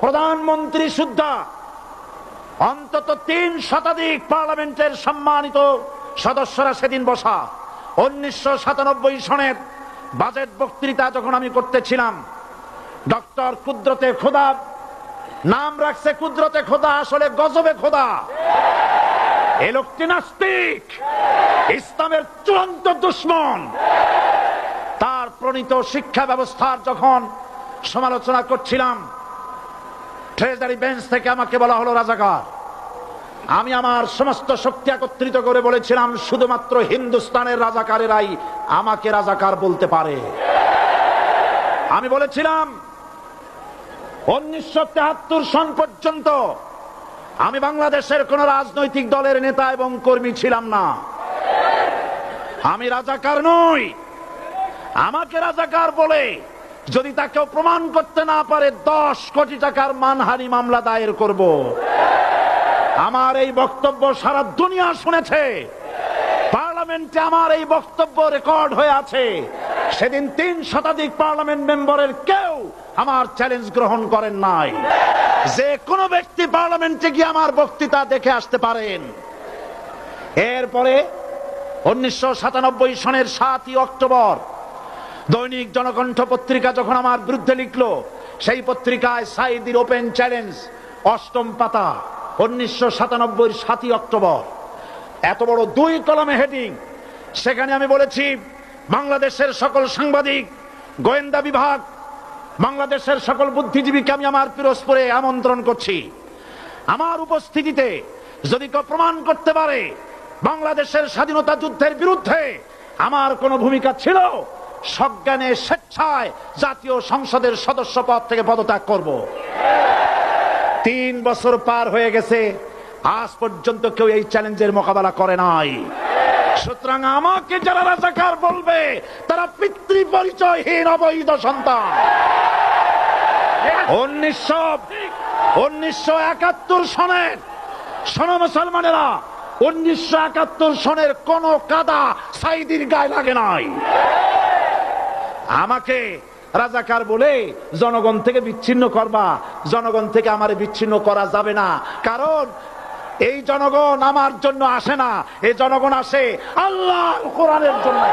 প্রধানমন্ত্রী সুদ্ধা অন্তত 3 শতাধিক পার্লামেন্টের সম্মানিত সদস্যরা সেদিন বসা। 1997 সনের বাজেট বক্তৃতা যখন আমি করতেছিলাম, ডক্টর কুদরতে খোদা, নাম রাখছে কুদরতে খোদা, আসলে গজবে খোদা। এই লোকটি নাস্তিক, ইসলামের চূড়ান্ত দুশমন। তার প্রণীত শিক্ষা ব্যবস্থার যখন সমালোচনা করছিলাম, ট্রেজারি বেঞ্চ থেকে আমাকে বলা হলো রাজাকার। আমি আমার সমস্ত শক্তি একত্রিত করে বলেছিলাম, শুধুমাত্র হিন্দুস্তানের রাজাকারেরাই আমাকে রাজাকার বলতে পারে। আমি বলেছিলাম 1973 সন পর্যন্ত আমি বাংলাদেশের কোন রাজনৈতিক দলের নেতা এবং কর্মী ছিলাম না। আমি রাজাকার নই। আমাকে রাজাকার বলে যদি তাকেও প্রমাণ করতে না পারে 10 কোটি টাকার মানহানি মামলা দায়ের করব। আমার এই বক্তব্য সারা দুনিয়া শুনেছে। পার্লামেন্টে আমার এই বক্তব্য রেকর্ড হয়ে আছে। সেদিন 3 শতাধিক পার্লামেন্ট মেম্বারের কেউ আমার চ্যালেঞ্জ গ্রহণ করেন নাই। যে কোনো ব্যক্তি পার্লামেন্টে গিয়ে আমার বক্তৃতা দেখে আসতে পারেন। এরপরে 1997 সনের 7ই অক্টোবর দৈনিক জনকণ্ঠ পত্রিকা যখন আমার বিরুদ্ধে লিখলো, সেই পত্রিকায় সাইদির ওপেন চ্যালেঞ্জ 8ম পাতা, 1997 7ই অক্টোবর, এত বড় 2 কলামে হেডিং। সেখানে আমি বলেছি, বাংলাদেশের সকল সাংবাদিক, গোয়েন্দা বিভাগ, বাংলাদেশের সকল বুদ্ধিজীবীকে আমি আমার পিরোজপুরে আমন্ত্রণ করছি। আমার উপস্থিতিতে যদি কেউ প্রমাণ করতে পারে বাংলাদেশের স্বাধীনতা যুদ্ধের বিরুদ্ধে আমার কোনো ভূমিকা ছিল, সজ্ঞানে স্বেচ্ছায় জাতীয় সংসদের সদস্য পদ থেকে পদত্যাগ করব। 3 বছর পার হয়ে গেছে, আজ পর্যন্ত কেউ এই চ্যালেঞ্জের মোকাবেলা করে নাই। সুতরাং আমাকে যারা রাজাকার বলবে তারা পিতৃ পরিচয়হীন অবৈধ সন্তান। 1971 সনের, শোনো মুসলমানেরা, 1971 সনের কোন কাদা সাইদির গায়ে লাগে নাই। আমাকে রাজাকার বলে জনগণ থেকে বিচ্ছিন্ন করবা, জনগণ থেকে আমারে বিচ্ছিন্ন করা যাবে না। কারণ এই জনগণ আমার জন্য আসে না, এই জনগণ আসে আল্লাহর কোরআনের জন্য।